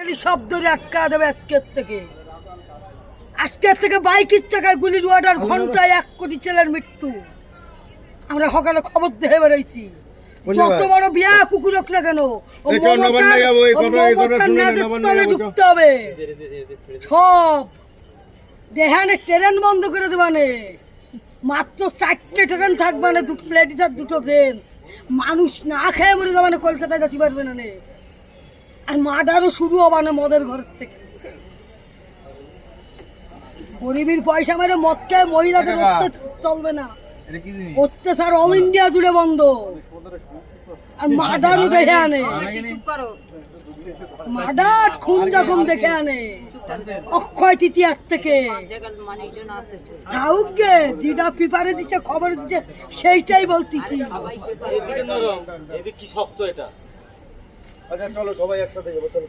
খালি শব্দরে আটকা দেবে আজকের থেকে বাইকের চাকায় গুলির অর্ডার ঘন্টায় 1 কোটি ছেলের মৃত্যু। আমরা সকালে খবর দেখে বেরোইছি। যত বড় বিয়া কুকুর হোক না কেন ঢুকতে হবে। সব দেহানে ট্রেন বন্ধ করে দেবানে, মাত্র 4টে ট্রেন থাকবে না, 2 লেডিস আর 2 জেন্টস। মানুষ না খেয়ে মরে যাবে না, কলকাতায় যাচ্ছি পারবে না। আর মার্ডারও শুরু হবে না মদের ঘর থেকে। গরিবের পয়সা মেরে মদ খেয়ে মহিলাদের চলবে না, অত্যাচার অল ইন্ডিয়া জুড়ে বন্ধ। আর মার্ডারও দেখে আনে, মার্ডার খুন যখন দেখে আনে অক্ষয় তৃতীয়ার থেকে। তাউকে যেটা পেপারে দিচ্ছে, খবর দিচ্ছে, সেইটাই বলতেছি। আচ্ছা চলো সবাই একসাথে যাবো, চলো।